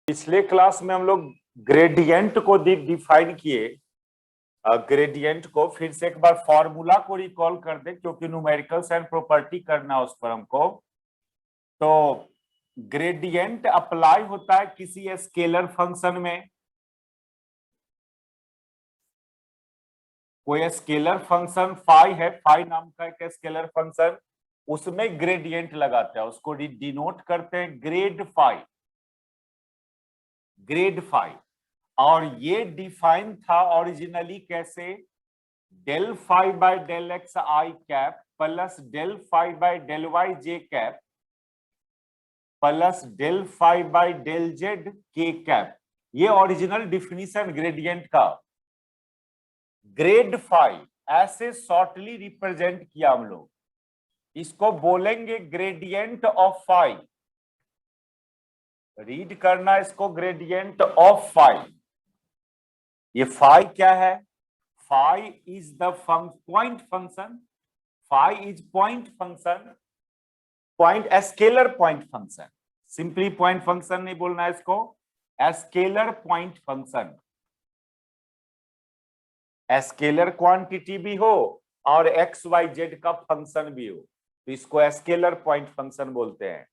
पिछले क्लास में हम लोग ग्रेडियंट को डिफाइन किए। ग्रेडियंट को फिर से एक बार फॉर्मूला को रिकॉल कर दे, क्योंकि न्यूमेरिकल्स एंड प्रॉपर्टी करना उस पर हमको। तो ग्रेडियंट अप्लाई होता है किसी स्केलर फंक्शन में। कोई स्केलर फंक्शन फाई है, फाई नाम का एक स्केलर फंक्शन, उसमें ग्रेडियंट लगाते हैं, उसको डिनोट करते हैं ग्रेड फाई, ग्रेड फाई। और ये डिफाइन था ओरिजिनली कैसे, del phi by del x i cap plus del phi by del y j cap plus del phi by del z k cap. ये ओरिजिनल डिफिनीशन ग्रेडियंट का। Grad phi ऐसे shortly represent किया हम लोग, इसको बोलेंगे gradient of phi. Read करना इसको, ग्रेडियंट ऑफ फाई। ये फाई क्या है? Phi is the point function, phi is point function, point scalar point function. Simply point function नहीं बोलना है इसको, scalar point function. Scalar quantity भी हो और एक्स वाई जेड का फंक्शन भी हो, तो इसको स्केलर पॉइंट फंक्शन बोलते हैं।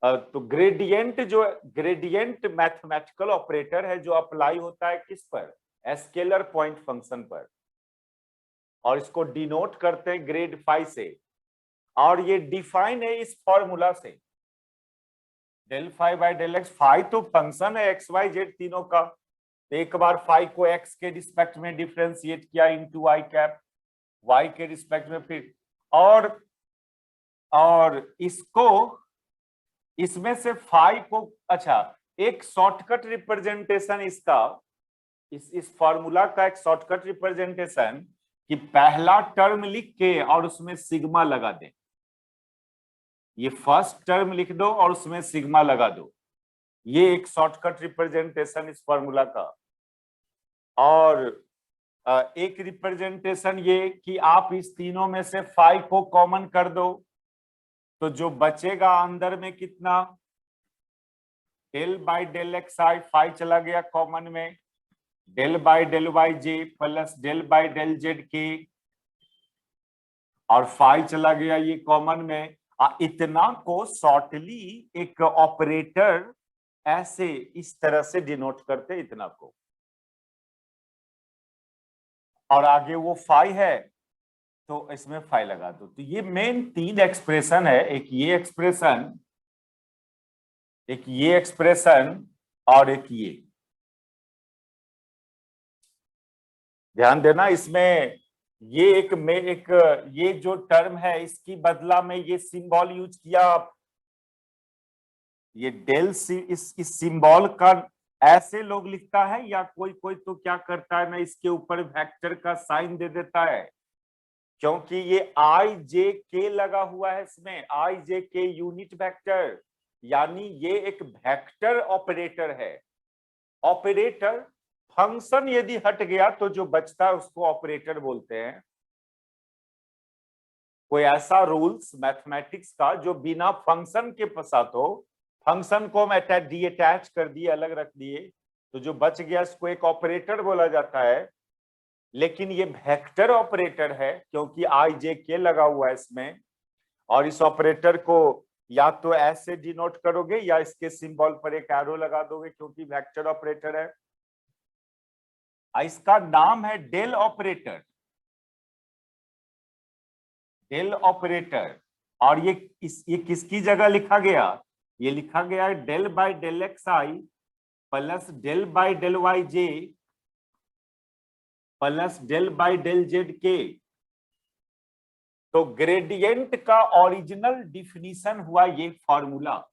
तो ग्रेडियंट मैथमेटिकल ऑपरेटर है जो अप्लाई होता है किस पर? स्केलर पॉइंट फंक्शन पर, और इसको डिनोट करते हैं ग्रेड फाई से। और ये डिफाइन है इस फॉर्मूला से, del phi by del x. Phi तो फंक्शन है एक्स वाई जेड तीनों का, तो एक बार फाई को एक्स के रिस्पेक्ट में डिफरेंशिएट किया इनटू आई कैप, वाई के रिस्पेक्ट में फिर, और इसको, इसमें से फाई को, अच्छा एक शॉर्टकट रिप्रेजेंटेशन इसका, इस फॉर्मूला का एक शॉर्टकट रिप्रेजेंटेशन कि पहला टर्म लिख के और उसमें सिग्मा लगा दे। ये फर्स्ट टर्म लिख दो और उसमें सिग्मा लगा दो, ये एक शॉर्टकट रिप्रेजेंटेशन इस फॉर्मूला का। और एक रिप्रेजेंटेशन ये कि आप इस तीनों में से फाई को कॉमन कर दो, तो जो बचेगा अंदर में कितना, del by del x i, phi चला गया कॉमन में, del by del y j plus del by del z k, और फाई चला गया ये कॉमन में। इतना को शॉर्टली एक ऑपरेटर ऐसे इस तरह से डिनोट करते, इतना को, और आगे वो फाई है तो इसमें फाई लगा दो। तो ये मेन तीन एक्सप्रेशन है, एक ये एक्सप्रेशन, एक ये एक्सप्रेशन, और एक ये। ध्यान देना इसमें, ये एक ये जो टर्म है इसकी बदला में ये सिंबल यूज किया। ये डेल इस सिंबल का ऐसे लोग लिखता है, या कोई कोई तो क्या करता है ना, इसके ऊपर वेक्टर का साइन दे देता है, क्योंकि ये आई जे के लगा हुआ है इसमें, आई जे के यूनिट वेक्टर, यानी ये एक वेक्टर ऑपरेटर है। ऑपरेटर फंक्शन यदि हट गया तो जो बचता है उसको ऑपरेटर बोलते हैं। कोई ऐसा रूल्स मैथमेटिक्स का जो बिना फंक्शन के साथ हो, फंक्शन को हम अटैच कर दिए, अलग रख दिए, तो जो बच गया इसको एक ऑपरेटर बोला जाता है। लेकिन ये वेक्टर ऑपरेटर है क्योंकि आई जे के लगा हुआ है इसमें, और इस ऑपरेटर को या तो ऐसे डिनोट करोगे या इसके सिंबल पर एक एरो लगा दोगे, क्योंकि वेक्टर ऑपरेटर है। इसका नाम है डेल ऑपरेटर, डेल ऑपरेटर। और ये किसकी जगह लिखा गया? ये लिखा गया है del by del x i plus del by del y j plus del by del z k. तो ग्रेडियंट का ओरिजिनल डिफिनीशन हुआ ये फॉर्मूला।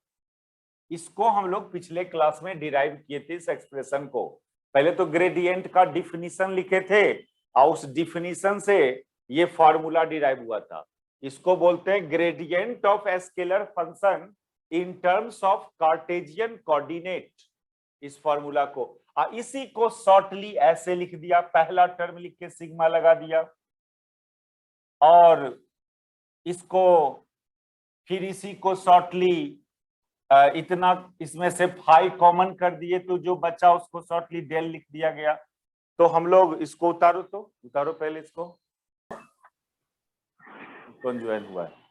इसको हम लोग पिछले क्लास में डिराइव किए थे इस एक्सप्रेशन को। पहले तो ग्रेडियंट का डिफिनीशन लिखे थे और उस डिफिनीशन से ये फॉर्मूला डिराइव हुआ था। इसको बोलते हैं gradient of scalar function in terms of Cartesian coordinate, इस फॉर्मूला को। इसी को शॉर्टली ऐसे लिख दिया, पहला टर्म लिख के सिग्मा लगा दिया, और इसको फिर इसी को शॉर्टली इतना इसमें से फाई कॉमन कर दिए तो जो बचा उसको शॉर्टली डेल लिख दिया गया। तो हम लोग इसको उतारो, तो उतारो पहले इसको, कौन ज्वाइन हुआ है।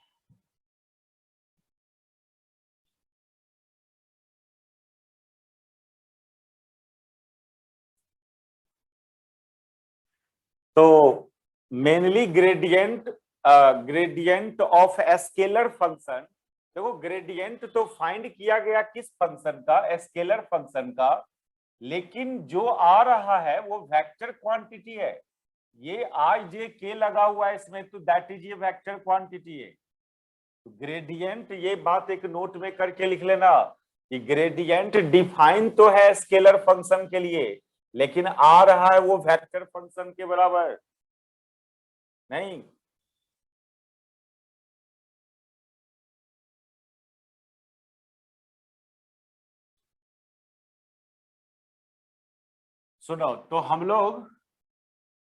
तो mainly gradient of scalar function, देखो ग्रेडियंट तो फाइंड किया गया किस फंक्शन का, स्केलर फंक्शन का, लेकिन जो आ रहा है वो वेक्टर क्वांटिटी है। ये आई जे के लगा हुआ है इसमें, तो दैट इज ये वेक्टर क्वांटिटी है। तो ग्रेडियंट, ये बात एक नोट में करके लिख लेना कि ग्रेडियंट डिफाइन तो है स्केलर फंक्शन के लिए, लेकिन आ रहा है वो वेक्टर फंक्शन के बराबर नहीं। सुनो, तो हम लोग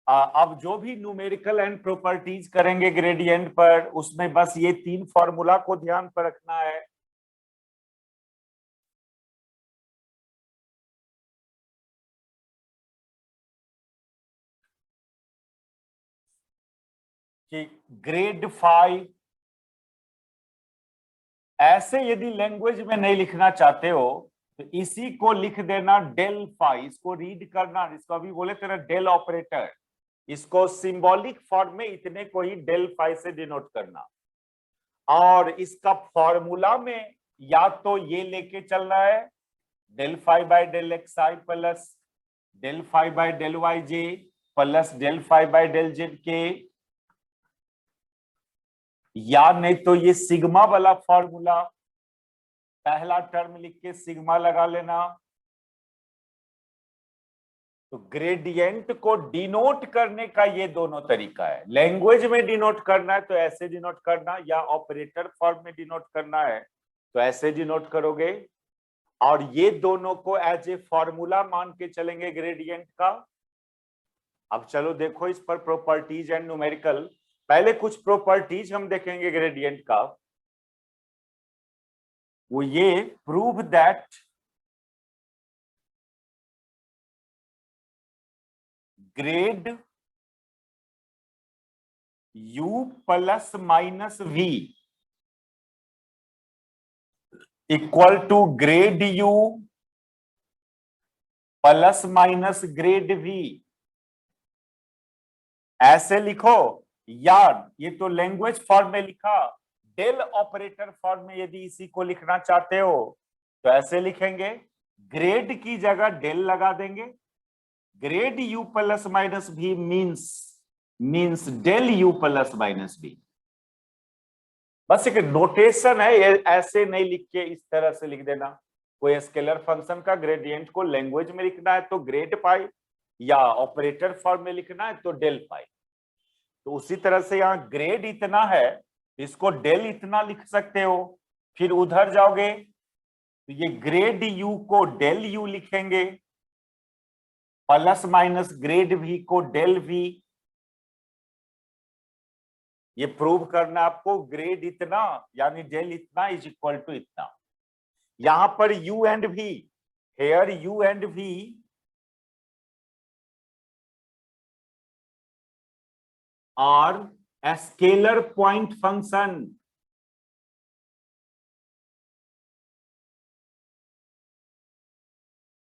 अब जो भी न्यूमेरिकल एंड प्रॉपर्टीज करेंगे ग्रेडियंट पर, उसमें बस ये 3 फॉर्मूला को ध्यान पर रखना है। कि ग्रेड फाई, ऐसे यदि लैंग्वेज में नहीं लिखना चाहते हो तो इसी को लिख देना डेल फाई, इसको रीड करना, इसको अभी बोले थे ना डेल ऑपरेटर, इसको सिंबॉलिक फॉर्म में इतने को ही डेल फाई से डिनोट करना। और इसका फॉर्मूला में या तो ये लेके चलना है del phi by del x i plus del phi by del y j plus del phi by del z k, या नहीं तो ये सिग्मा वाला फॉर्मूला, पहला टर्म लिख के सिग्मा लगा लेना। तो ग्रेडियंट को डिनोट करने का ये दोनों तरीका है। लैंग्वेज में डिनोट करना है तो ऐसे डिनोट करना, या ऑपरेटर फॉर्म में डिनोट करना है तो ऐसे डिनोट करोगे। और ये दोनों को एज ए फॉर्मूला मान के चलेंगे ग्रेडियंट का। अब चलो देखो इस पर प्रॉपर्टीज एंड न्यूमेरिकल। पहले कुछ प्रॉपर्टीज हम देखेंगे ग्रेडियंट का, वो ये prove that grad u plus minus v equal to grad u plus minus grad v। ऐसे लिखो, या ये तो लैंग्वेज फॉर्म में लिखा, डेल ऑपरेटर फॉर्म में यदि इसी को लिखना चाहते हो तो ऐसे लिखेंगे, ग्रेड की जगह डेल लगा देंगे, grad u plus minus v means del u plus minus v। बस एक नोटेशन है, ऐसे नहीं लिख के इस तरह से लिख देना। कोई स्केलर फंक्शन का ग्रेडियंट को लैंग्वेज में लिखना है तो ग्रेड पाई, या ऑपरेटर फॉर्म में लिखना है तो डेल पाई। तो उसी तरह से यहाँ ग्रेड इतना है, इसको डेल इतना लिख सकते हो। फिर उधर जाओगे तो ये ग्रेड यू को डेल यू लिखेंगे, प्लस माइनस ग्रेड वी को डेल वी। ये प्रूव करना आपको, ग्रेड इतना यानी डेल इतना इज इक्वल टू इतना। यहां पर u and v, here u and v are scalar point function.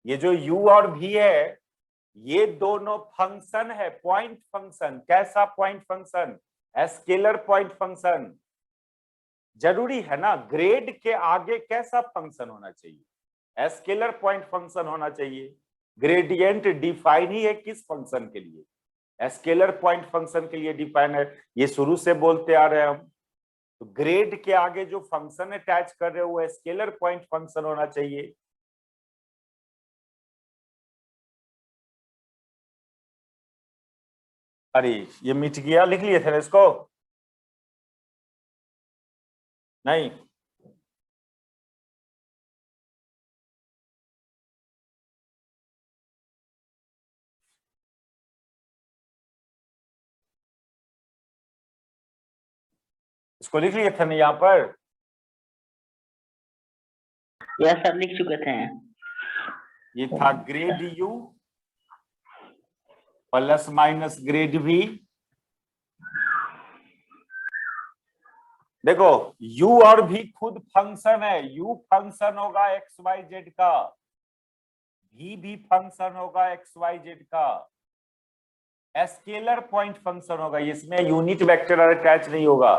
ये जो u और v है ये दोनों फंक्शन है, पॉइंट फंक्शन। कैसा point function? Scalar point function. जरूरी है ना, ग्रेड के आगे कैसा फंक्शन होना चाहिए? स्केलर पॉइंट फंक्शन होना चाहिए। ग्रेडियंट डिफाइन ही है किस फंक्शन के लिए? स्केलर पॉइंट फंक्शन के लिए डिफाइन है, ये शुरू से बोलते आ रहे हैं हम। तो ग्रेड के आगे जो फंक्शन अटैच कर रहे हो वो स्केलर पॉइंट फंक्शन होना चाहिए। अरे ये मिट गया, लिख लिए थे ना इसको? नहीं, इसको लिख लिए थे ना यहाँ पर? यह सर लिख चुके थे। ये था grad u plus minus grad v. देखो u और v खुद फंक्शन है, u फंक्शन होगा एक्स वाई जेड का, v भी फंक्शन होगा एक्स वाई जेड का, स्केलर पॉइंट फंक्शन होगा, इसमें यूनिट वेक्टर अटैच नहीं होगा।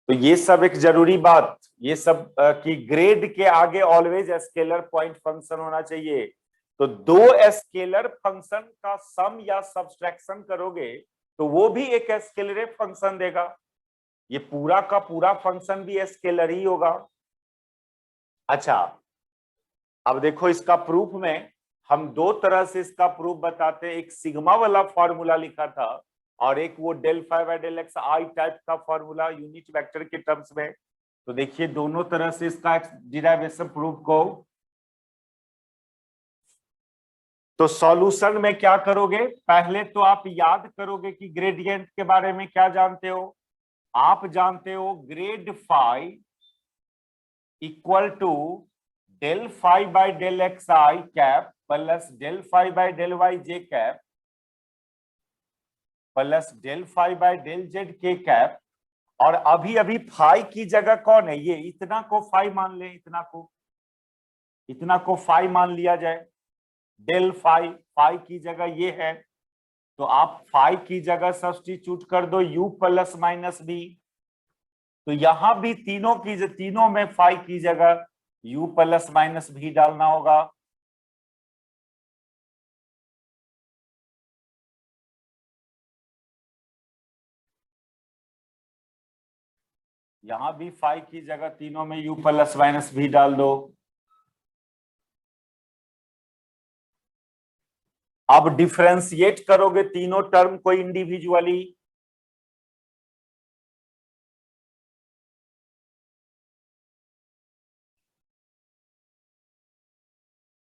तो ये सब एक जरूरी बात, ये सब कि ग्रेड के आगे ऑलवेज स्केलर पॉइंट फंक्शन होना चाहिए। तो दो स्केलर फंक्शन का सम या सब्सट्रैक्शन करोगे तो वो भी एक स्केलर फंक्शन देगा, ये पूरा का पूरा फंक्शन भी स्केलर ही होगा। अच्छा अब देखो इसका प्रूफ में हम दो तरह से इसका प्रूफ बताते हैं, एक सिग्मा वाला फॉर्मूला लिखा था और एक वो del five by del x i type का फॉर्मूला यूनिट वेक्टर के टर्म्स में। तो देखिए दोनों तरह से इसका डिराइवेशन प्रूफ को। तो सॉल्यूशन में क्या करोगे, पहले तो आप याद करोगे कि ग्रेडियंट के बारे में क्या जानते हो। आप जानते हो grad phi equal to del phi by del x i cap plus del phi by del y j cap plus del phi by del z k cap. और अभी अभी फाई की जगह कौन है, ये इतना को फाई मान ले, इतना को फाई मान लिया जाए, डेल फाई, फाई की जगह ये है, तो आप फाई की जगह सब्स्टिट्यूट कर दो u प्लस माइनस बी। तो यहां भी तीनों में फाई की जगह u प्लस माइनस भी डालना होगा। यहां भी फाई की जगह तीनों में u प्लस माइनस भी डाल दो। अब डिफरेंशिएट करोगे तीनों टर्म को इंडिविजुअली,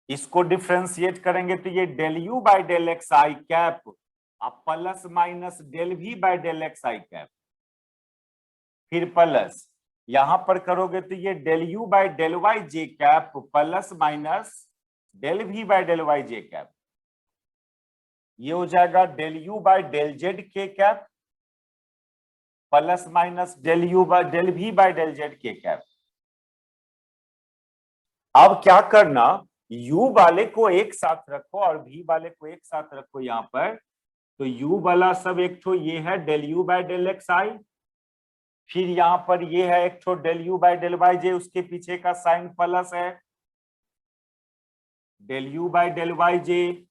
इसको डिफरेंशिएट करेंगे तो ये del u by del x i cap अब plus minus del v by del x i cap, फिर प्लस यहां पर करोगे तो ये del u by del y j cap plus minus del v by del y j cap, ये हो जाएगा del u by del z k cap plus minus del u by del v by del z k cap. अब क्या करना, u वाले को एक साथ रखो और v वाले को एक साथ रखो यहां पर। तो u वाला सब एक ठो ये है del u by del x i, फिर यहां पर ये है एक ठो del u by del y j, उसके पीछे का साइन प्लस है del u by del y j,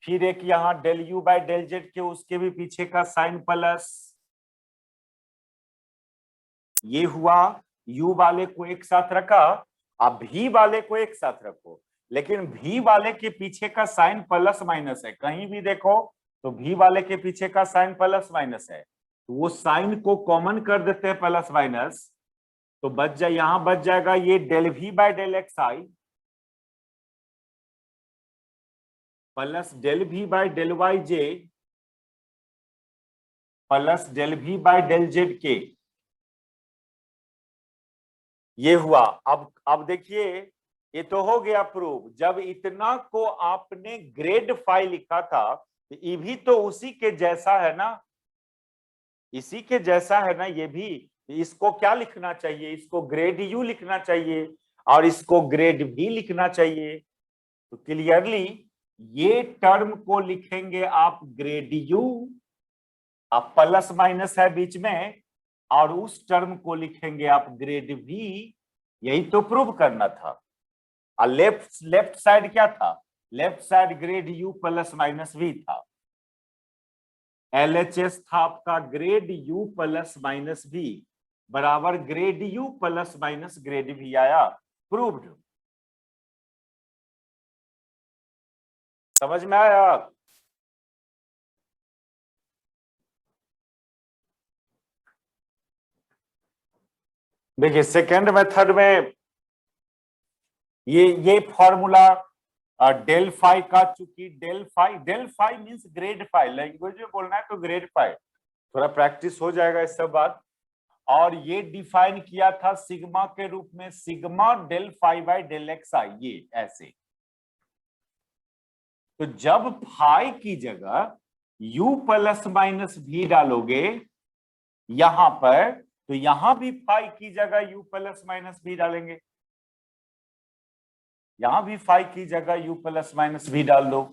फिर एक यहां del u by del z k उसके भी पीछे का साइन प्लस। ये हुआ u वाले को एक साथ रखा, अब v वाले को एक साथ रखो, लेकिन v वाले के पीछे का साइन प्लस माइनस है, कहीं भी देखो तो v वाले के पीछे का साइन प्लस माइनस है, तो वो साइन को कॉमन कर देते हैं प्लस माइनस, तो बच जाए यहां बच जाएगा ये del v by del x i plus del v by del y j plus del v by del z k. ये हुआ। अब देखिए ये तो हो गया प्रूफ, जब इतना को आपने ग्रेड फाई लिखा था तो ये भी तो उसी के जैसा है ना, इसी के जैसा है ना ये भी। इसको क्या लिखना चाहिए, इसको ग्रेड यू लिखना चाहिए और इसको ग्रेड भी लिखना चाहिए। तो क्लियरली ये टर्म को लिखेंगे आप ग्रेड यू, आप प्लस माइनस है बीच में, और उस टर्म को लिखेंगे आप ग्रेड वी। यही तो प्रूव करना था। और लेफ्ट साइड क्या था, left side grad u plus minus v था, LHS था आपका grad u plus minus v बराबर grad u plus minus grad v आया, प्रूव्ड। समझ में आया। देखिए सेकेंड मेथड में ये फॉर्मूला डेल फाई का, चूंकि del phi means grad phi, language में बोलना है तो ग्रेड फाई, थोड़ा प्रैक्टिस हो जाएगा इस सब बात। और ये डिफाइन किया था सिग्मा के रूप में, sigma del phi by del x i, ये ऐसे। तो जब फाई की जगह u प्लस माइनस भी डालोगे यहां पर, तो यहां भी फाई की जगह u प्लस माइनस भी डालेंगे, यहां भी फाई की जगह u प्लस माइनस भी डाल दो।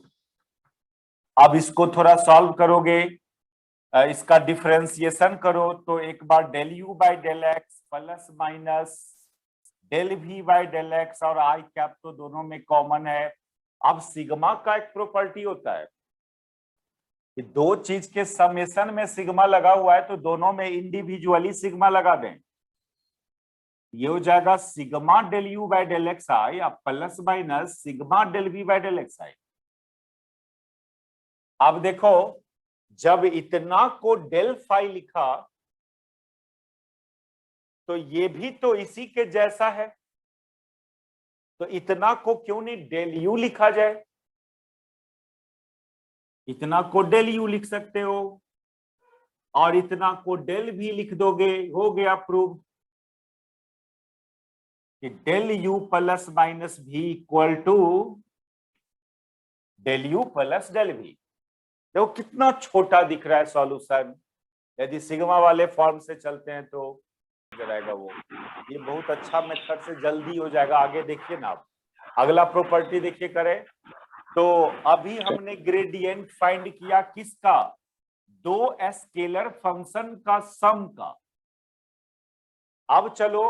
अब इसको थोड़ा सॉल्व करोगे, इसका डिफरेंशिएशन करो, तो एक बार del u by del x plus minus del v by del x, और आई कैप तो दोनों में कॉमन है। अब सिग्मा का एक प्रॉपर्टी होता है कि दो चीज के समेशन में सिग्मा लगा हुआ है, तो दोनों में इंडिविजुअली सिग्मा लगा दें। ये हो जाएगा sigma del u by del x i अब plus minus sigma del v by del x i. अब देखो, जब इतना को डेल फाई लिखा तो ये भी तो इसी के जैसा है, तो इतना को क्यों नहीं डेल यू लिखा जाए? इतना को डेल यू लिख सकते हो और इतना को डेल भी लिख दोगे, हो गया प्रूव कि डेल यू प्लस माइनस भी equal to del u plus del v. देखो कितना छोटा दिख रहा है सॉल्यूशन। यदि सिग्मा वाले फॉर्म से चलते हैं तो जाएगा वो, ये बहुत अच्छा मेथड से जल्दी हो जाएगा। आगे देखिए ना, आप अगला प्रॉपर्टी देखिए करें। तो अभी हमने ग्रेडियंट फाइंड किया किसका? दो स्केलर फंक्शन का सम का। अब चलो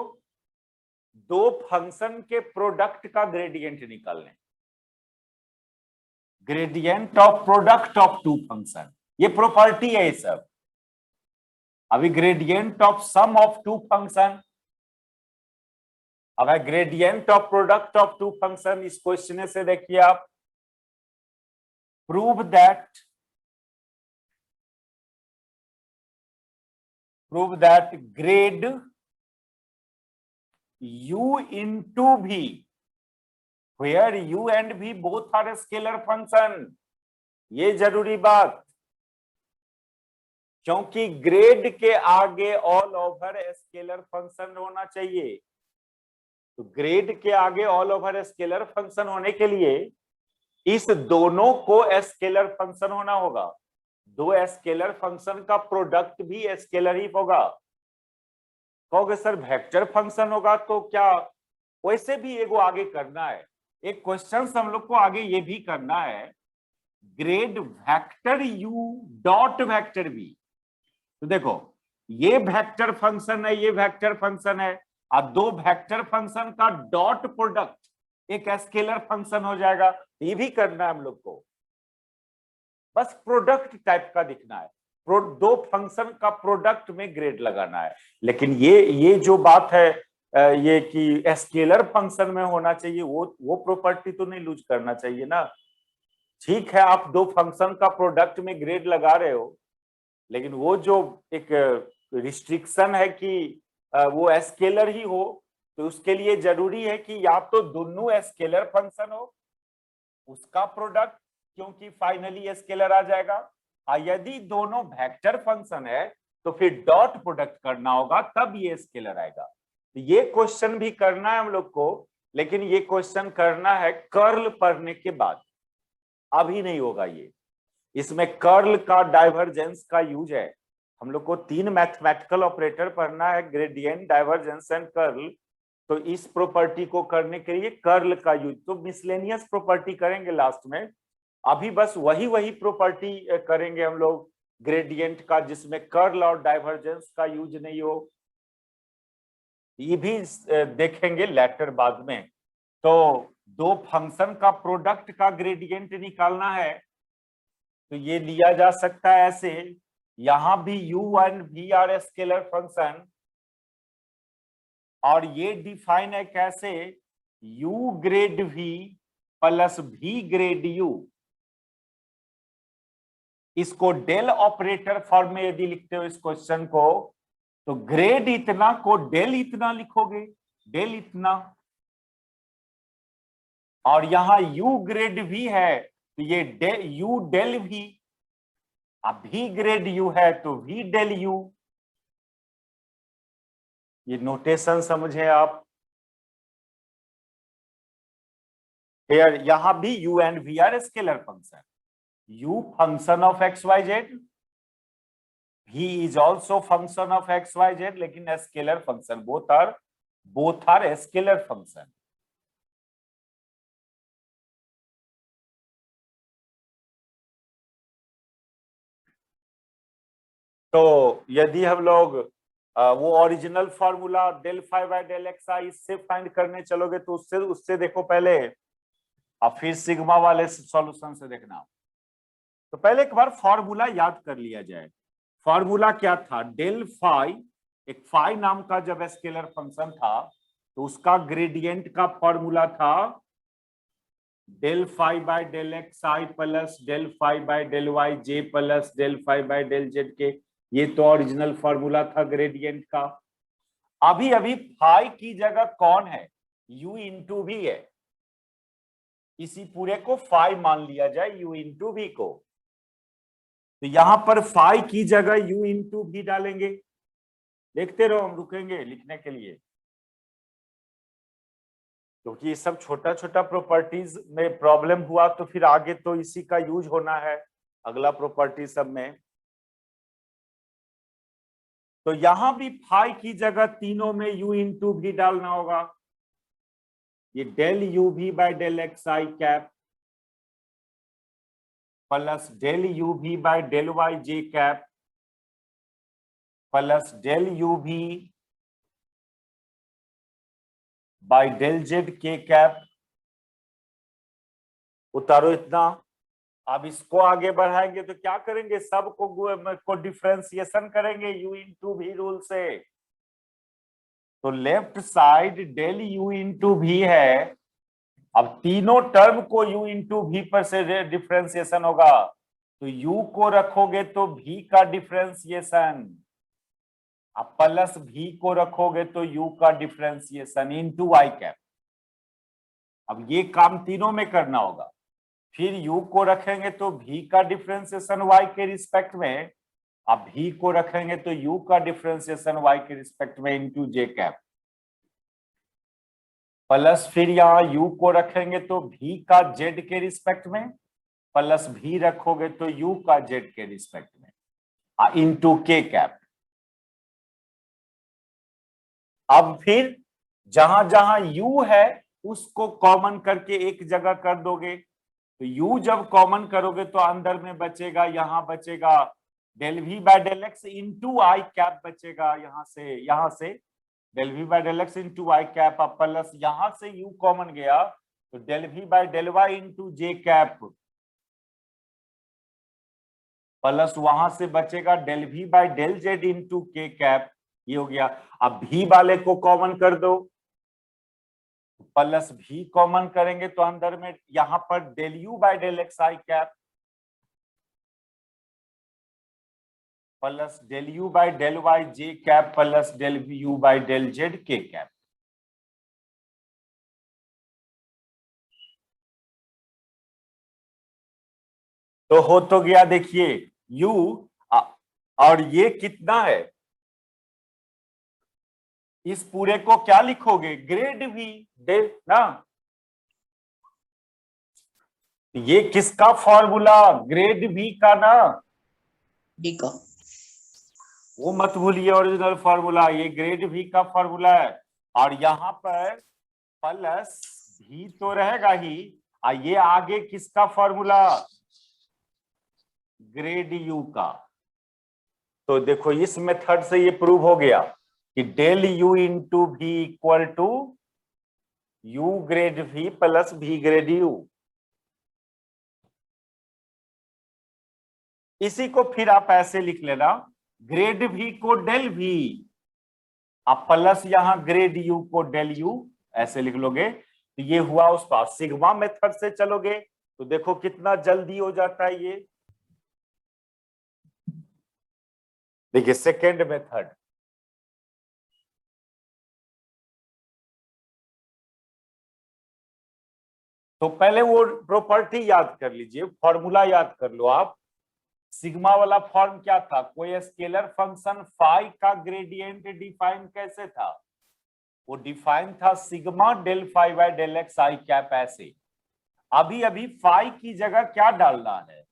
दो फंक्शन के प्रोडक्ट का ग्रेडियंट निकाल लें, gradient of product of two function, ये प्रॉपर्टी है ये सब। अभी gradient of sum of two function, अब है gradient of product of two function. इस क्वेश्चन से देखिए आप, prove that grad u into v where u and v both are scalar function। ये जरूरी बात, क्योंकि ग्रेड के आगे ऑल ओवर स्केलर फंक्शन होना चाहिए। तो ग्रेड के आगे ऑल ओवर स्केलर फंक्शन होने के लिए इस दोनों को स्केलर फंक्शन होना होगा। दो स्केलर फंक्शन का प्रोडक्ट भी स्केलर ही होगा। कहोगे सर वेक्टर फंक्शन होगा तो क्या? वैसे भी एगो आगे करना है, एक क्वेश्चन हम लोग को आगे ये भी करना है, grade vector u dot vector v। तो देखो ये वेक्टर फंक्शन है, ये वेक्टर फंक्शन है, और दो वेक्टर फंक्शन का डॉट प्रोडक्ट एक स्केलर फंक्शन हो जाएगा। ये भी करना है हम लोग को, बस प्रोडक्ट टाइप का दिखना है, दो फंक्शन का प्रोडक्ट में ग्रेड लगाना है। लेकिन ये जो बात है ये कि स्केलर फंक्शन में होना चाहिए, वो प्रॉपर्टी तो नहीं लूज करना चाहिए ना। ठीक है, आप दो फंक्शन का प्रोडक्ट में ग्रेड लगा रहे हो, लेकिन वो जो एक रिस्ट्रिक्शन है कि वो स्केलर ही हो, तो उसके लिए जरूरी है कि या तो दोनों स्केलर फंक्शन हो उसका प्रोडक्ट, क्योंकि फाइनली स्केलर आ जाएगा। और यदि दोनों वेक्टर फंक्शन है तो फिर डॉट प्रोडक्ट करना होगा, तब ये स्केलर आएगा। तो ये क्वेश्चन भी करना है हम लोग को, लेकिन ये क्वेश्चन करना है कर्ल पढ़ने के बाद, अभी नहीं होगा ये। इसमें कर्ल का डाइवर्जेंस का यूज है। हम लोग को तीन मैथमेटिकल ऑपरेटर पढ़ना है, ग्रेडियंट, डाइवर्जेंस एंड कर्ल। तो इस प्रॉपर्टी को करने के लिए कर्ल का यूज, तो मिसलेनियस प्रॉपर्टी करेंगे लास्ट में। अभी बस वही प्रॉपर्टी करेंगे हम लोग ग्रेडियंट का, जिसमें कर्ल और डाइवर्जेंस का यूज नहीं हो। ये भी देखेंगे लेटर बाद में। तो दो फंक्शन का प्रोडक्ट का ग्रेडियंट निकालना है, तो ये लिया जा सकता है ऐसे, यहां भी u and v are scalar function, और ये डिफाइन है कैसे, u grad v plus v grad u। इसको डेल ऑपरेटर फॉर्म में यदि लिखते हो इस क्वेश्चन को, तो ग्रेड इतना को डेल इतना लिखोगे, डेल इतना, और यहां u ग्रेड v है तो ये u डेल v, अब v ग्रेड u है तो v डेल u। ये नोटेशन समझे आप। Here यहां भी u and v are scalar function. u function of x y z, v is also function of x y z, लेकिन scalar function, both are scalar function. तो यदि हम लोग वो original formula del phi by del x i इससे find करने चलोगे तो उससे देखो पहले, अब फिर सिग्मा वाले सॉल्यूशन से देखना। तो पहले एक बार फॉर्मूला याद कर लिया जाए। फॉर्मूला क्या था? डेल फाई, एक फाई नाम का जब स्केलर फंक्शन था तो उसका ग्रेडियंट का फॉर्मूला था del phi by del x i plus del phi by del y j plus del phi by del z k. ये तो ओरिजिनल फॉर्मूला था ग्रेडियंट का। अभी अभी फाई की जगह कौन है? u इंटू भी है। इसी पूरे को फाई मान लिया जाए, u इंटू भी को। तो यहां पर फाई की जगह u इंटू भी डालेंगे। देखते रहो, हम रुकेंगे लिखने के लिए, क्योंकि ये सब छोटा छोटा प्रॉपर्टीज में प्रॉब्लम हुआ तो फिर आगे तो इसी का यूज होना है अगला प्रॉपर्टी सब में। तो यहां भी फाई की जगह तीनों में u इंटू भी डालना होगा। ये डेल यू भी by del x i cap plus del u भी by del y j cap plus del u भी by del z k cap. उतारो इतना। अब इसको आगे बढ़ाएंगे तो क्या करेंगे? सबको डिफरेंशिएशन करेंगे u इंटू भी रूल से। तो left side del u into भी है। अब तीनों टर्म को u इंटू भी पर से डिफरेंशिएशन होगा, तो u को रखोगे तो v का डिफरेंशिएशन, अब प्लस v को रखोगे तो u का डिफरेंशिएशन इंटू y कैप। अब ये काम तीनों में करना होगा। फिर u को रखेंगे तो v का डिफरेंशिएशन y के रिस्पेक्ट में, अब v को रखेंगे तो u का डिफरेंशिएशन y के रिस्पेक्ट में इंटू j कैप, प्लस फिर यहाँ u को रखेंगे तो v का z के रिस्पेक्ट में, प्लस v रखोगे तो u का z के रिस्पेक्ट में इंटू k कैप। अब फिर जहां जहां u है उसको कॉमन करके एक जगह कर दोगे, तो u जब कॉमन करोगे तो अंदर में बचेगा, यहां बचेगा del v by del x into i cap बचेगा। यहां से del v by del x into i cap, plus यहां से u कॉमन गया तो del v by del y into j cap, plus वहां से बचेगा del v by del z into k cap. ये हो गया। अब v वाले को कॉमन कर दो, प्लस v कॉमन करेंगे तो अंदर में यहां पर del u by del x i cap plus del u by del y j cap plus del u by del z k cap. तो हो तो गया। देखिए u और ये कितना है, इस पूरे को क्या लिखोगे? ग्रेड v डे ना। ये किसका फॉर्मूला? ग्रेड v का ना, डी का। वो मत भूलिए ओरिजिनल फॉर्मूला, ये ग्रेड v का फॉर्मूला है। और यहां पर प्लस v तो रहेगा ही, ये आगे किसका फॉर्मूला? ग्रेड u का। तो देखो इस मेथड से ये प्रूव हो गया कि डेल u इंटू भी equal to u grad v plus v grad u। इसी को फिर आप ऐसे लिख लेना, ग्रेड v को डेल v, आप प्लस यहां ग्रेड u को डेल u, ऐसे लिख लोगे। तो ये हुआ उस पास। सिग्मा मेथड से चलोगे तो देखो कितना जल्दी हो जाता है ये। देखिए सेकेंड मेथड, तो पहले वो प्रॉपर्टी याद कर लीजिए, फॉर्मूला याद कर लो आप। सिग्मा वाला फॉर्म क्या था, कोई स्केलर फंक्शन फाई का ग्रेडियंट डिफाइन कैसे था, वो डिफाइन था sigma del phi by del x i cap ऐसे। अभी अभी फाई की जगह क्या डालना है,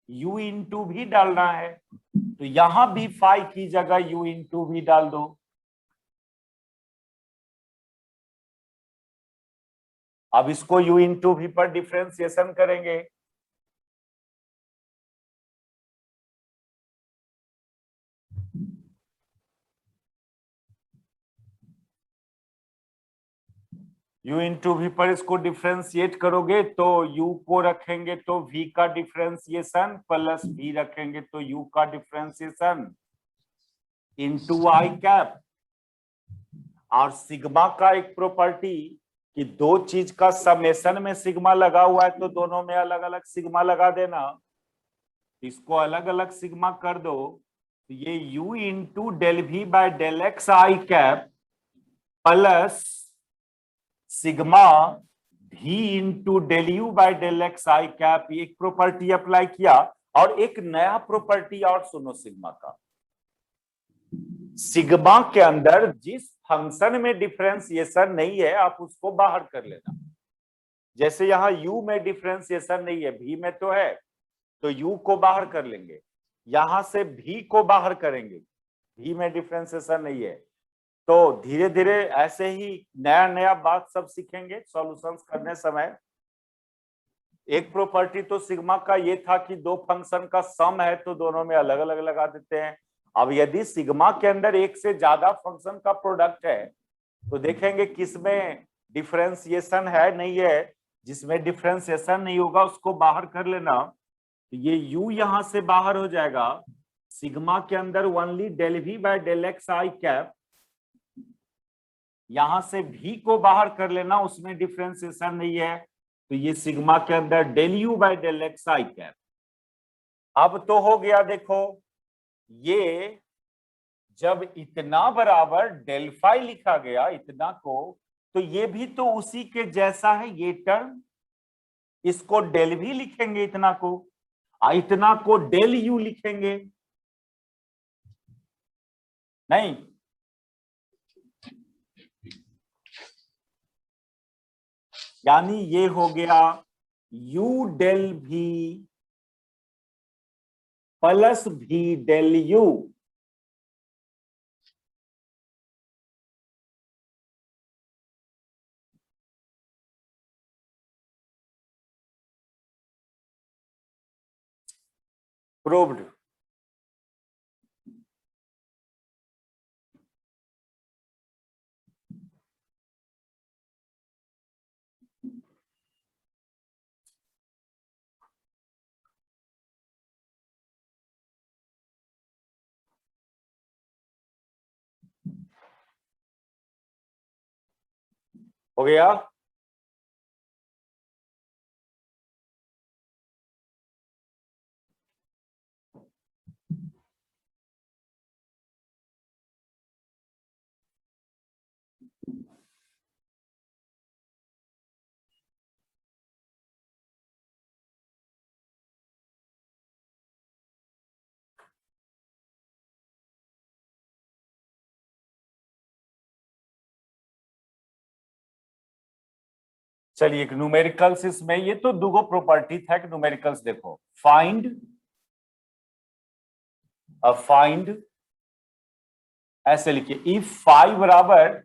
u इंटू भी डालना है, तो यहां भी फाई की जगह u इंटू भी डाल दो। अब इसको u इंटू भी पर डिफरेंशिएशन करेंगे, u इंटू वी पर इसको डिफरेंशिएट करोगे तो u को रखेंगे तो v का डिफरेंशिएशन प्लस v रखेंगे तो u का डिफरेंशिएशन इंटू आई कैप। और सिग्मा का एक प्रॉपर्टी कि दो चीज का समेशन में सिग्मा लगा हुआ है तो दोनों में अलग अलग सिग्मा लगा देना, इसको अलग अलग सिग्मा कर दो तो ये u into del v by del x i cap plus sigma v into del u by del x i cap, एक प्रॉपर्टी अप्लाई किया। और एक नया प्रॉपर्टी और सुनो सिग्मा का, सिग्मा के अंदर जिस फंक्शन में डिफरेंशिएशन नहीं है आप उसको बाहर कर लेना। जैसे यहां u में डिफरेंशिएशन नहीं है, v में तो है, तो u को बाहर कर लेंगे, यहां से v को बाहर करेंगे, v में डिफरेंशिएशन नहीं है। तो धीरे धीरे ऐसे ही नया नया बात सब सीखेंगे सॉल्यूशंस करने समय। एक प्रॉपर्टी तो सिग्मा का ये था कि दो फंक्शन का सम है तो दोनों में अलग अलग लगा देते हैं। अब यदि सिग्मा के अंदर एक से ज्यादा फंक्शन का प्रोडक्ट है तो देखेंगे किसमें डिफरेंशिएशन है नहीं है, जिसमें डिफरेंशिएशन नहीं होगा उसको बाहर कर लेना। तो ये u यहां से बाहर हो जाएगा, सिग्मा के अंदर only del v by del x i cap, यहां से v को बाहर कर लेना, उसमें डिफरेंशिएशन नहीं है, तो ये सिग्मा के अंदर del u by del x i cap. अब तो हो गया, देखो ये जब इतना बराबर डेल फाई लिखा गया इतना को, तो ये भी तो उसी के जैसा है ये टर्म, इसको डेल भी लिखेंगे इतना को डेल यू लिखेंगे, नहीं यानी ये हो गया u डेल भी plus v del u. Proved. हो गया। चलिए न्यूमेरिकल्स, इसमें ये तो दुगो प्रॉपर्टी था कि न्यूमेरिकल्स देखो, फाइंड ऐसे लिखिए, इफ फाई बराबर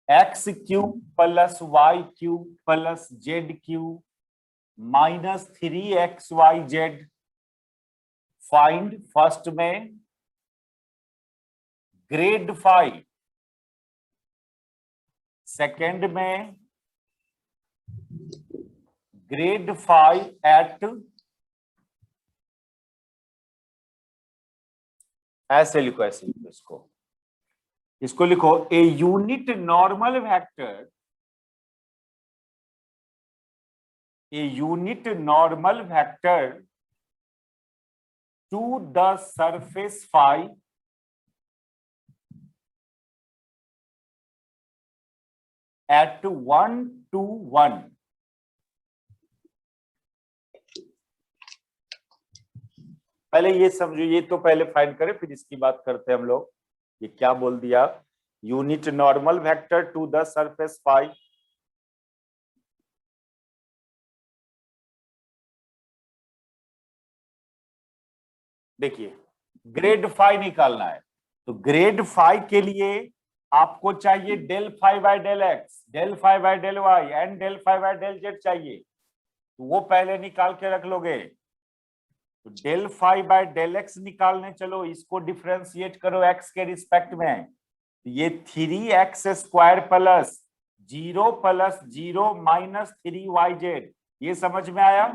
x cube plus y cube plus z cube minus 3xyz, find first में ग्रेड फाई, सेकेंड में ग्रेड फाई एट, ऐसे लिखो इसको लिखो a unit normal vector, a unit normal vector to the surface phi at 1 to 1, पहले ये समझो, ये तो पहले फाइंड करें फिर इसकी बात करते हैं हम लोग। ये क्या बोल दिया, unit normal vector to the surface phi. देखिए ग्रेड फाई निकालना है, तो ग्रेड फाई के लिए आपको चाहिए del phi by del x, del phi by del y and del phi by del z चाहिए, तो वो पहले निकाल के रख लोगे। तो del phi by del x निकालने चलो, इसको डिफरेंशिएट करो एक्स के रिस्पेक्ट में, ये 3x square plus 0 minus 3yz, ये समझ में आया।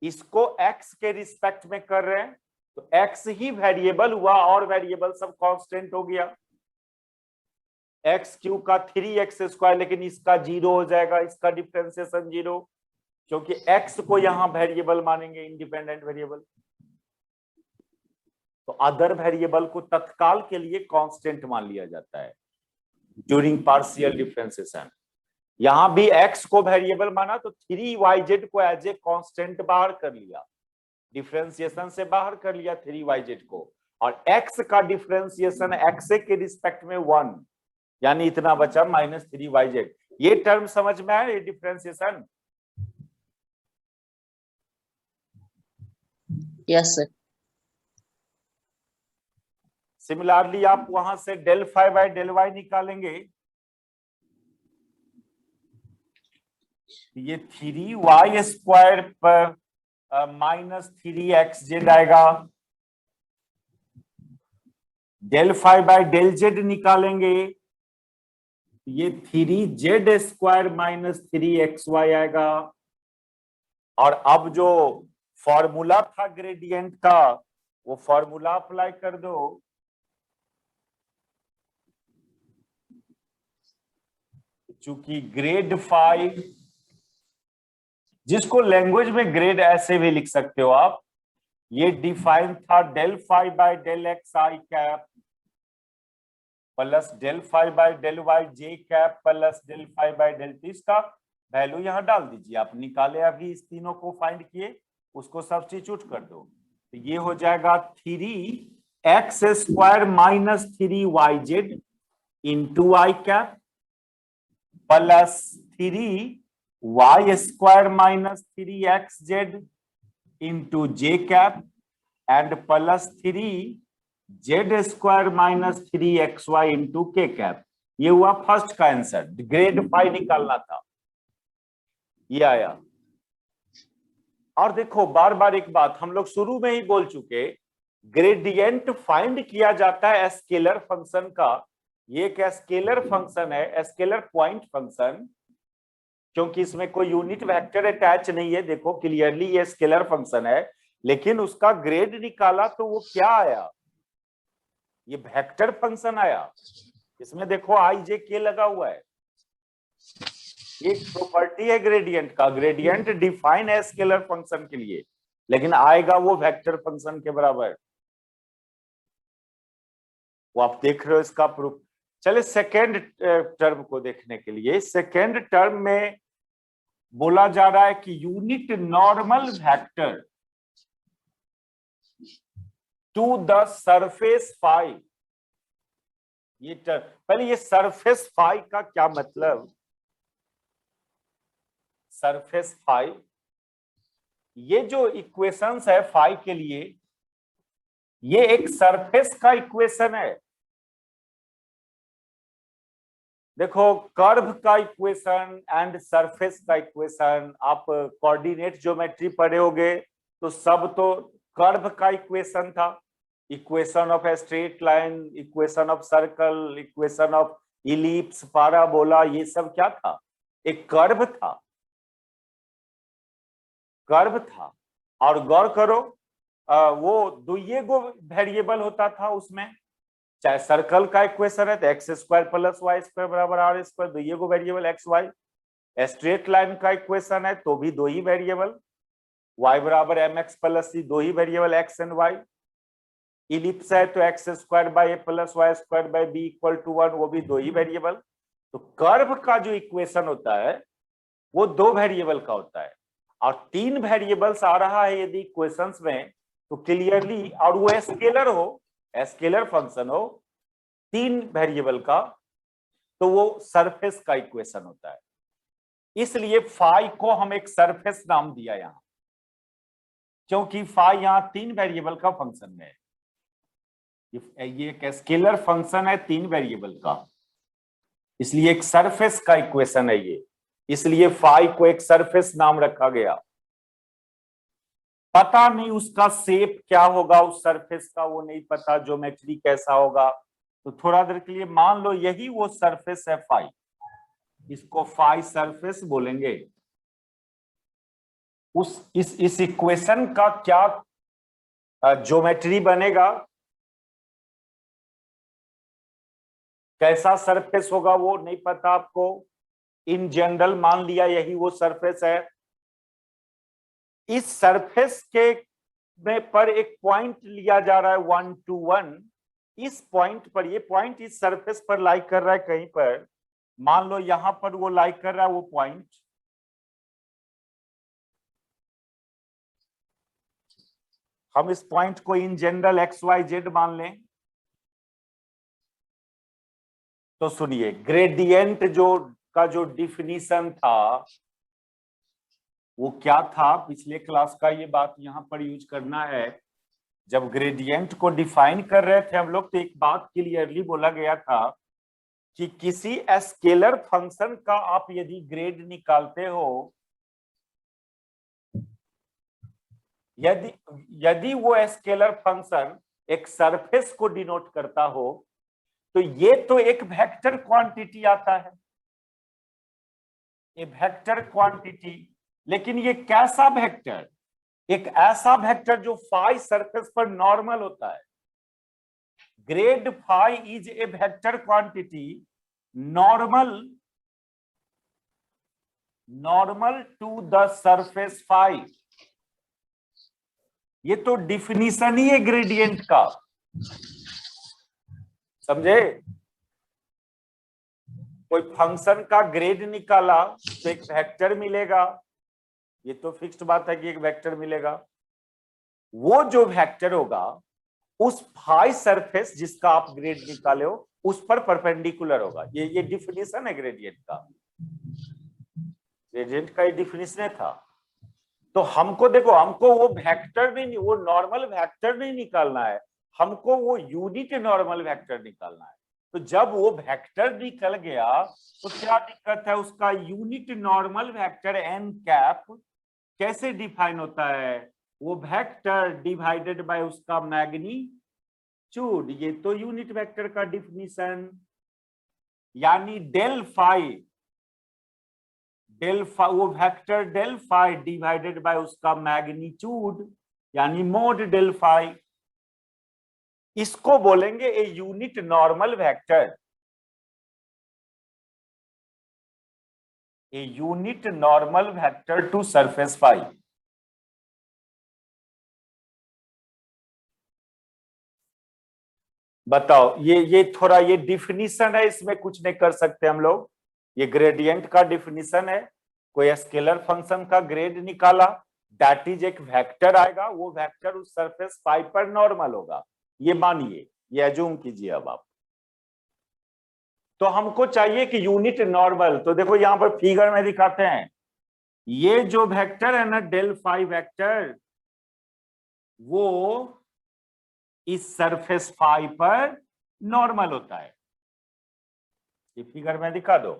इसको x के रिस्पेक्ट में कर रहे हैं तो x ही वेरिएबल हुआ और वेरिएबल सब कांस्टेंट हो गया। x क्यू का 3x स्क्वायर, लेकिन इसका 0 हो जाएगा, इसका डिफरेंशिएशन 0, क्योंकि x को यहां वेरिएबल मानेंगे, इंडिपेंडेंट वेरिएबल। तो अदर वेरिएबल को तत्काल के लिए कांस्टेंट मान लिया जाता है ड्यूरिंग पार्शियल डिफरेंशिएशन। यहां भी x को वेरिएबल माना तो 3yz को एज ए कांस्टेंट बाहर कर लिया, डिफरेंशिएशन से बाहर कर लिया 3yz को, और x का डिफरेंशिएशन x के रिस्पेक्ट में 1, यानी इतना बचा माइनस 3yz। ये टर्म समझ में आया, ये डिफरेंशिएशन। Yes sir. सिमिलरली आप वहां से del phi by del y निकालेंगे, ये 3y स्क्वायर पर माइनस 3xz आएगा। Del phi by del z निकालेंगे, ये 3z स्क्वायर माइनस 3xy आएगा। और अब जो फॉर्मूला था ग्रेडियंट का, वो फॉर्मूला अप्लाई कर दो। चूंकि ग्रेड फाई, जिसको लैंग्वेज में ग्रेड ऐसे भी लिख सकते हो आप, ये डिफाइन था del phi by del x i cap plus del phi by del y j cap plus del phi by del t. इसका वैल्यू यहां डाल दीजिए, आप निकाले अभी इस तीनों को फाइंड किए, उसको सब्स्टिट्यूट कर दो, तो ये हो जाएगा 3x square minus 3yz into i cap plus 3y square minus 3xz into j cap and plus 3z square minus 3xy into k cap. ये हुआ फर्स्ट का आंसर, ग्रेड फाई निकालना था, ये आया। और देखो बार बार एक बात हम लोग शुरू में ही बोल चुके, ग्रेडियंट फाइंड किया जाता है स्केलर फंक्शन का। ये एक स्केलर फंक्शन है, स्केलर पॉइंट फंक्शन, क्योंकि इसमें कोई यूनिट वेक्टर अटैच नहीं है। देखो क्लियरली ये स्केलर फंक्शन है, लेकिन उसका ग्रेड निकाला तो वो क्या आया, ये वेक्टर फंक्शन आया। इसमें देखो आई जे के लगा हुआ है, एक प्रॉपर्टी है ग्रेडियंट का। ग्रेडियंट डिफाइन है स्केलर फंक्शन के लिए, लेकिन आएगा वो वेक्टर फंक्शन के बराबर। वो आप देख रहे हो इसका प्रूफ। चले सेकेंड टर्म को देखने के लिए, सेकेंड टर्म में बोला जा रहा है कि unit normal vector to the surface phi. ये टर्म, पहले ये सरफेस फाई का क्या मतलब, सरफेस फाई, ये जो इक्वेशंस है फाई के लिए, ये एक सरफेस का इक्वेशन है। देखो कर्व का इक्वेशन एंड सरफेस का इक्वेशन, आप कोऑर्डिनेट ज्योमेट्री पढ़े होगे तो सब तो कर्व का इक्वेशन था, equation of a straight line, equation of circle, equation of ellipse, parabola, ये सब क्या था, एक कर्व था, कर्व था। और गौर करो वो दुइये गो वेरिएबल होता था उसमें, चाहे सर्कल का इक्वेशन है तो x square plus y square बराबर आर स्क्वायर, दुइये गो variable x y. Straight line का इक्वेशन है तो भी दो ही वेरिएबल, y बराबर एम एक्स प्लस सी, दो ही variable x and y. Ellipse है तो x square by a plus y square by b equal to 1, वो भी दो ही वेरिएबल। तो कर्व का जो इक्वेशन होता है वो दो वेरिएबल का होता है। और 3 वेरिएबल्स आ रहा है यदि इक्वेशंस में, तो क्लियरली, और वो स्केलर हो, स्केलर फंक्शन हो 3 वेरिएबल का, तो वो सरफेस का इक्वेशन होता है। इसलिए फाई को हम एक सरफेस नाम दिया यहां, क्योंकि फाई यहां 3 वेरिएबल का फंक्शन में है। ये एक स्केलर फंक्शन है 3 वेरिएबल का, इसलिए एक सरफेस का इक्वेशन है ये, इसलिए फाई को एक सरफेस नाम रखा गया। पता नहीं उसका शेप क्या होगा उस सरफेस का, वो नहीं पता, ज्योमेट्री कैसा होगा, तो थोड़ा देर के लिए मान लो यही वो सरफेस है फाई, इसको फाई सरफेस बोलेंगे। इस इक्वेशन का क्या ज्योमेट्री बनेगा, कैसा सरफेस होगा वो नहीं पता आपको, इन जनरल मान लिया यही वो सरफेस है। इस सरफेस के में पर एक पॉइंट लिया जा रहा है 1 to 1, इस पॉइंट पर, ये पॉइंट इस सरफेस पर लाइक कर रहा है कहीं पर, मान लो यहां पर वो लाइक कर रहा है वो पॉइंट, हम इस पॉइंट को इन जनरल XYZ मान लें। तो सुनिए, ग्रेडियंट जो डिफिनीशन था वो क्या था, पिछले क्लास का ये बात यहां पर यूज करना है। जब ग्रेडियंट को डिफाइन कर रहे थे हम लोग, तो एक बात क्लियरली बोला गया था कि किसी स्केलर फंक्शन का आप यदि ग्रेड निकालते हो, यदि वो स्केलर फंक्शन एक सरफेस को डिनोट करता हो, तो ये तो एक वेक्टर क्वांटिटी आता है, ये वेक्टर क्वांटिटी। लेकिन ये कैसा वेक्टर, एक ऐसा वेक्टर जो फाई सरफेस पर नॉर्मल होता है। Grad phi is a vector quantity normal to the surface phi. ये तो डिफिनीशन ही है ग्रेडियंट का, समझे? कोई फंक्शन का ग्रेड निकाला तो एक वेक्टर मिलेगा, ये तो फिक्स्ड बात है कि एक वेक्टर मिलेगा। वो जो वेक्टर होगा उस फाई सरफेस जिसका आप ग्रेड निकाले हो उस पर परपेंडिकुलर होगा। ये डिफिनीशन है ग्रेडियंट का, ग्रेडियंट का ये डिफिनीशन था। तो हमको देखो, हमको वो वेक्टर नहीं, वो नॉर्मल वेक्टर नहीं निकालना है, हमको वो यूनिट नॉर्मल वेक्टर निकालना है। तो जब वो वेक्टर निकल गया तो क्या दिक्कत है, उसका unit normal vector n cap कैसे डिफाइन होता है, वो वेक्टर डिवाइडेड बाय उसका मैग्नीट्यूड। ये तो यूनिट वेक्टर का डिफिनीशन, यानी डेल फाई वो vector del phi divided by उसका मैग्नीट्यूड, यानी मोड डेल फाई, इसको बोलेंगे a unit normal vector, a unit normal vector to surface phi. बताओ, ये थोड़ा ये डिफिनीशन है, इसमें कुछ नहीं कर सकते हम लोग। ये ग्रेडियंट का डिफिनीशन है, कोई स्केलर फंक्शन का ग्रेड निकाला, दैट इज एक वेक्टर आएगा, वो वेक्टर उस सरफेस फाई पर नॉर्मल होगा, ये मानिए, ये अज्यूम कीजिए अब आप। तो हमको चाहिए कि यूनिट नॉर्मल, तो देखो यहां पर फिगर में दिखाते हैं, ये जो वेक्टर है ना डेल फाई वेक्टर, वो इस सरफेस फाई पर नॉर्मल होता है। ये फिगर में दिखा दो,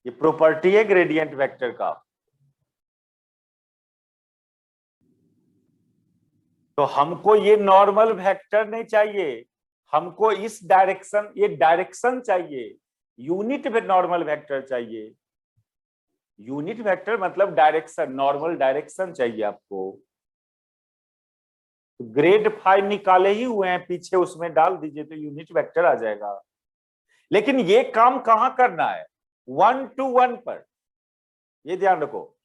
ये प्रॉपर्टी है ग्रेडियंट वेक्टर का। तो हमको ये नॉर्मल वेक्टर नहीं चाहिए, हमको इस डायरेक्शन, ये डायरेक्शन चाहिए, यूनिट में नॉर्मल वेक्टर चाहिए। यूनिट वेक्टर मतलब डायरेक्शन, नॉर्मल डायरेक्शन चाहिए आपको। तो ग्रेड फाई निकाले ही हुए हैं पीछे, उसमें डाल दीजिए तो यूनिट वेक्टर आ जाएगा। लेकिन ये काम कहां करना है, 1 to 1 पर, ये ध्यान रखो।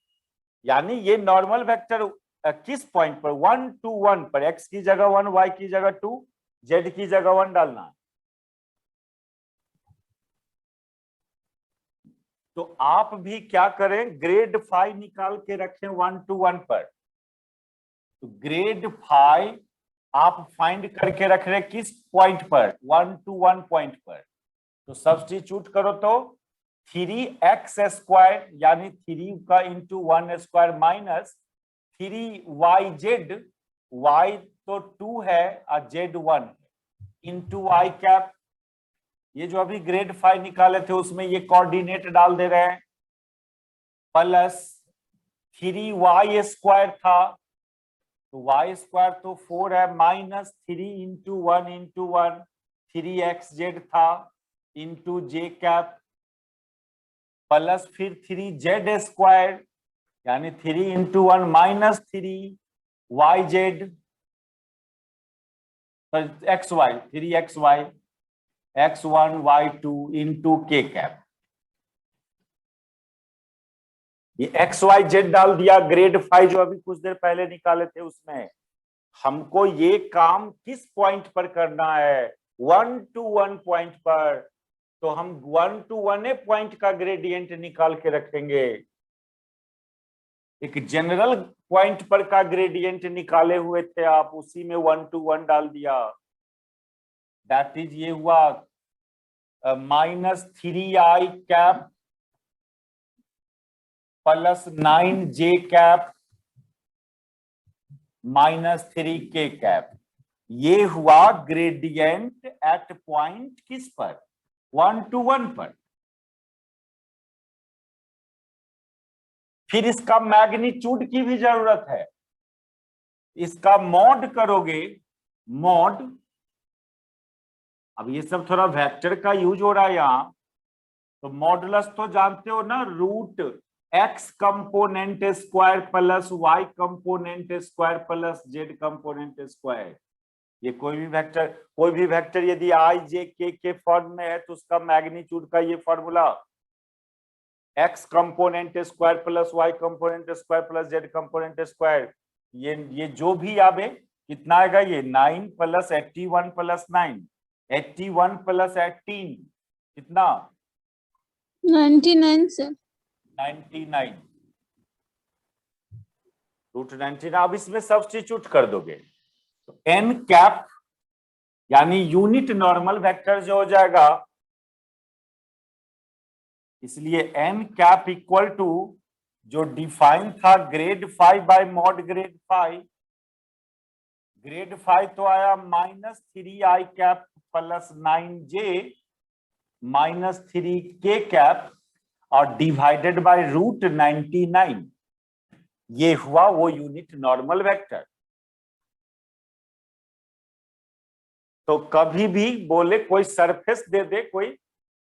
यानी ये नॉर्मल वेक्टर किस पॉइंट पर, 1 to 1 पर, x की जगह 1, y की जगह 2, z की जगह 1 डालना है। तो आप भी क्या करें, ग्रेड फाई निकाल के रखें 1 to 1 पर। तो ग्रेड फाई आप फाइंड करके रख रहे किस पॉइंट पर, 1 to 1 पॉइंट पर। तो सब्स्टिट्यूट करो तो 3x² यानी 3 का इंटू 1² माइनस 3yz, y तो 2 है और z 1 है, इंटू आई कैप। ये जो अभी ग्रेड फाइव निकाले थे उसमें ये कोऑर्डिनेट डाल दे रहे हैं, प्लस 3y² था तो y² तो 4 है, माइनस 3 इंटू 1 3xz था इंटू j कैप, प्लस फिर 3z² यानी 3 into 1 minus 3yz xy 3xy x1 y2 into k cap. ये XYZ डाल दिया ग्रेड फाइव जो अभी कुछ देर पहले निकाले थे उसमें। हमको ये काम किस पॉइंट पर करना है, 1 to 1 पॉइंट पर। तो हम 1 to 1 पॉइंट का ग्रेडियंट निकाल के रखेंगे। एक जनरल पॉइंट पर का ग्रेडियंट निकाले हुए थे आप, उसी में 1 to 1 डाल दिया। दैट इज ये हुआ minus 3i cap plus 9j cap minus 3k cap. ये हुआ ग्रेडियंट एट पॉइंट किस पर, 1 to 1 पर। फिर इसका मैग्नीट्यूड की भी जरूरत है, इसका मॉड करोगे, मॉड। अब ये सब थोड़ा वेक्टर का यूज हो रहा है यहां, तो मॉडुलस तो जानते हो ना, root x component square plus y component square plus z component square. ये कोई भी वेक्टर यदि i j k के फॉर्म में है तो उसका मैग्नीट्यूड का ये formula x component square plus y component square plus z component square. ये जो भी आवे कितना आएगा, ये 9 प्लस 81 प्लस 9, 81 प्लस 18 कितना, 99 सर। 99 रूट 19। अब इसमें सब्स्टिट्यूट कर दोगे तो n कैप यानी यूनिट नॉर्मल वेक्टर जो हो जाएगा, इसलिए n कैप इक्वल टू जो डिफाइन था grade five by mod grade five, grade five तो आया minus 3i cap plus 9j minus 3k cap और डिवाइडेड बाय रूट 99। ये हुआ वो यूनिट नॉर्मल वेक्टर। तो कभी भी बोले कोई सरफेस दे दे कोई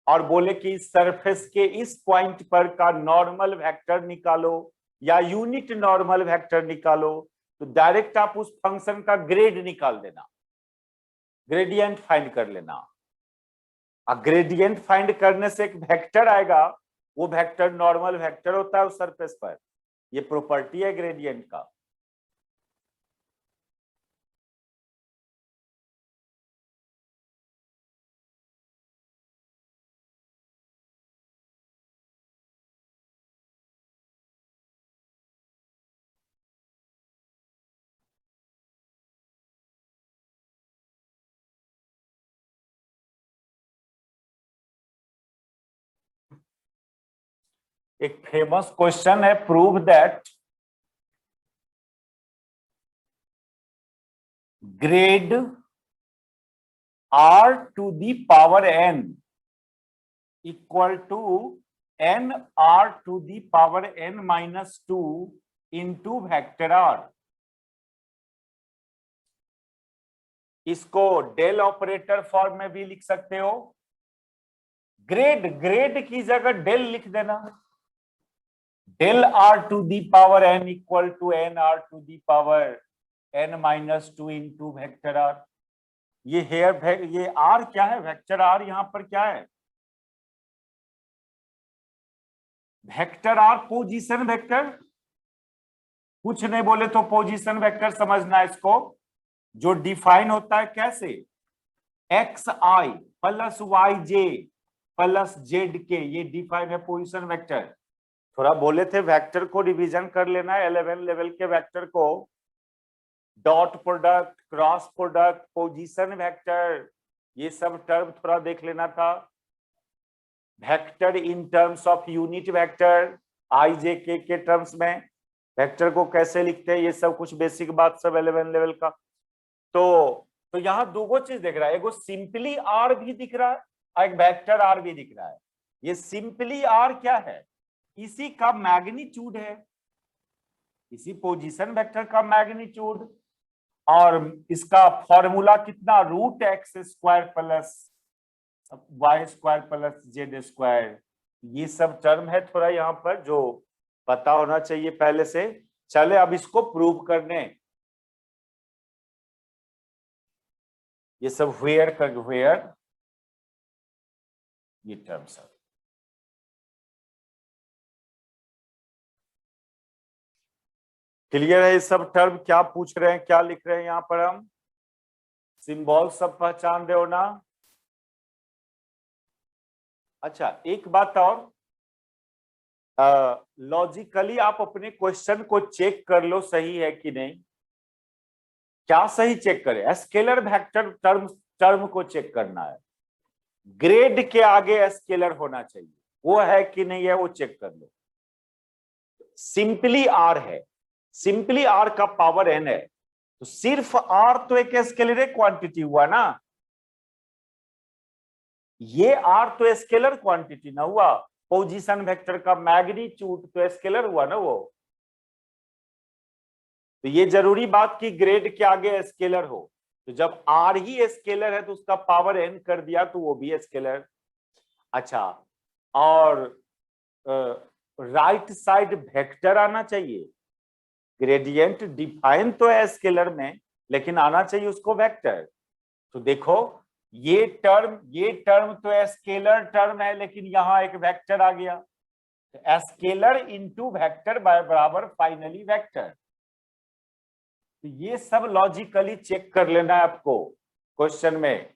और बोले कि इस सरफेस के इस पॉइंट पर का नॉर्मल वेक्टर निकालो या यूनिट नॉर्मल वेक्टर निकालो, तो डायरेक्ट आप उस फंक्शन का ग्रेड निकाल देना, ग्रेडियंट फाइंड कर लेना। ग्रेडियंट फाइंड करने से एक वेक्टर आएगा, वो वेक्टर नॉर्मल वेक्टर होता है उस सरफेस पर। ये प्रॉपर्टी है ग्रेडियंट का। एक फेमस क्वेश्चन है, prove that grad r to the power n equal to n r to the power n minus 2 into vector r। इसको डेल ऑपरेटर फॉर्म में भी लिख सकते हो। ग्रेड की जगह डेल लिख देना, del r to the power n equal to n r to the power n minus 2 into vector r। ये r क्या है, वेक्टर r यहां पर क्या है, वेक्टर r पोजीशन वेक्टर। कुछ नहीं बोले तो पोजीशन वेक्टर समझना है इसको, जो डिफाइन होता है कैसे, xi plus yj plus Z k, ये D5 है पोजीशन वेक्टर। थोड़ा बोले थे वेक्टर को रिवीजन कर लेना है, 11 लेवल के वेक्टर को, dot product, cross product, position vector, ये सब टर्म थोड़ा देख लेना था। Vector in terms of unit vector, IJK के टर्म्स में वेक्टर को कैसे लिखते हैं, ये सब कुछ बेसिक बात सब 11 लेवल का। तो यहाँ दो चीज दिख रहा है, एगो सिंपली आर भी दिख रहा है और एक वेक्टर आर भी दिख रहा है। ये सिंपली आर क्या है, इसी का मैग्नीट्यूड है, इसी पोजीशन वेक्टर का मैग्नीट्यूड, और इसका फॉर्मूला कितना, √x² plus y² plus z²। ये सब टर्म है थोड़ा यहाँ पर जो पता होना चाहिए पहले से। चले अब इसको प्रूव करने, ये सब वेयर ये टर्म सब क्लियर है। ये सब टर्म क्या पूछ रहे हैं, क्या लिख रहे हैं यहाँ पर, हम सिंबल सब पहचान रहे हो ना। अच्छा एक बात और, लॉजिकली आप अपने क्वेश्चन को चेक कर लो सही है कि नहीं। क्या सही चेक करें, स्केलर वेक्टर टर्म को चेक करना है, ग्रेड के आगे स्केलर होना चाहिए, वो है कि नहीं है वो चेक कर लो। सिंपली आर है, सिंपली आर का पावर n है, तो सिर्फ आर तो एक स्केलर क्वांटिटी हुआ ना, ये आर तो स्केलर क्वांटिटी ना हुआ, पोजीशन वेक्टर का मैग्नीट्यूड तो स्केलर हुआ ना वो। तो ये जरूरी बात कि ग्रेड के आगे स्केलर हो, तो जब आर ही स्केलर है तो उसका पावर n कर दिया तो वो भी स्केलर। अच्छा, और राइट साइड वेक्टर आना चाहिए, ग्रेडियंट डिफाइन तो है स्केलर में लेकिन आना चाहिए उसको वेक्टर। तो देखो ये टर्म तो स्केलर टर्म है लेकिन यहाँ एक वेक्टर आ गया, स्केलर इनटू वेक्टर बराबर फाइनली वेक्टर। तो ये सब लॉजिकली चेक कर लेना है आपको क्वेश्चन में,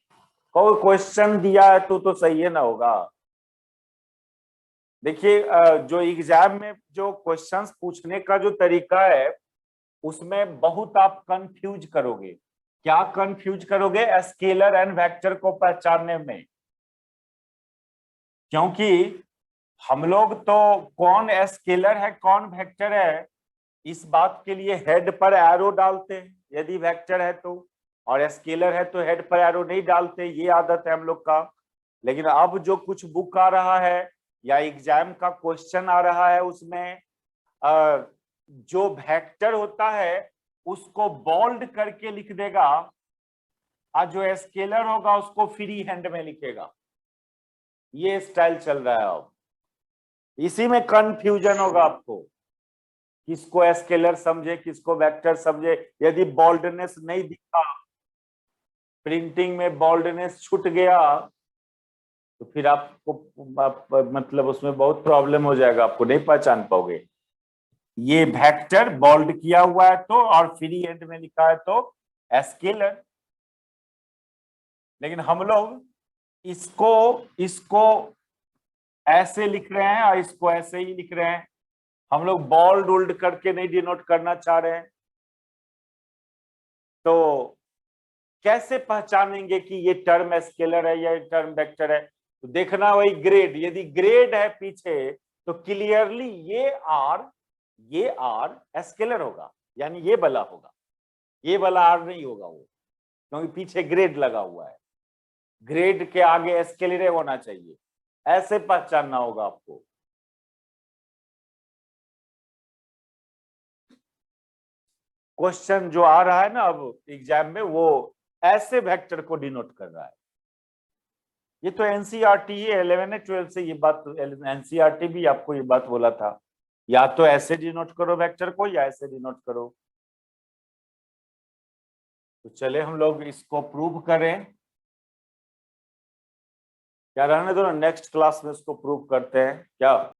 कोई क्वेश्चन दिया है तो सही है ना होगा। देखिए जो एग्जाम में जो क्वेश्चंस पूछने का जो तरीका है उसमें बहुत आप कंफ्यूज करोगे। क्या कंफ्यूज करोगे, स्केलर एंड वेक्टर को पहचानने में, क्योंकि हम लोग तो कौन स्केलर है कौन वेक्टर है इस बात के लिए हेड पर एरो डालते हैं यदि वेक्टर है तो, और स्केलर है तो हेड पर एरो नहीं डालते, ये आदत है हम लोग का। लेकिन अब जो कुछ बुक आ रहा है या एग्जाम का क्वेश्चन आ रहा है उसमें जो वेक्टर होता है उसको बोल्ड करके लिख देगा और जो स्केलर होगा उसको फ्री हैंड में लिखेगा। ये स्टाइल चल रहा है अब, इसी में कंफ्यूजन होगा आपको, किसको स्केलर समझे किसको वेक्टर समझे। यदि बोल्डनेस नहीं दिखा, प्रिंटिंग में बोल्डनेस छूट गया तो फिर आपको मतलब उसमें बहुत प्रॉब्लम हो जाएगा, आपको नहीं पहचान पाओगे। ये वेक्टर बोल्ड किया हुआ है तो और फ्री हैंड में लिखा है तो स्केलर, लेकिन हम लोग इसको ऐसे लिख रहे हैं और इसको ऐसे ही लिख रहे हैं, हम लोग बोल्ड उल्ड करके नहीं डिनोट करना चाह रहे हैं। तो कैसे पहचानेंगे कि ये टर्म स्केलर है या टर्म वेक्टर है, तो देखना वही ग्रेड, यदि ग्रेड है पीछे तो क्लियरली ये आर स्केलर होगा, यानी ये वाला होगा, ये वाला आर नहीं होगा वो, क्योंकि पीछे ग्रेड लगा हुआ है, ग्रेड के आगे स्केलर होना चाहिए, ऐसे पहचानना होगा आपको। क्वेश्चन जो आ रहा है ना अब एग्जाम में वो ऐसे वेक्टर को डिनोट कर रहा है। ये तो एनसीईआरटी है, 11 12 से ये बात, एनसीईआरटी भी आपको ये बात बोला था, या तो ऐसे डिनोट करो वेक्टर को या ऐसे डिनोट करो। तो चले हम लोग इसको प्रूव करें, क्या रहने दो ना, नेक्स्ट क्लास में इसको प्रूव करते हैं क्या।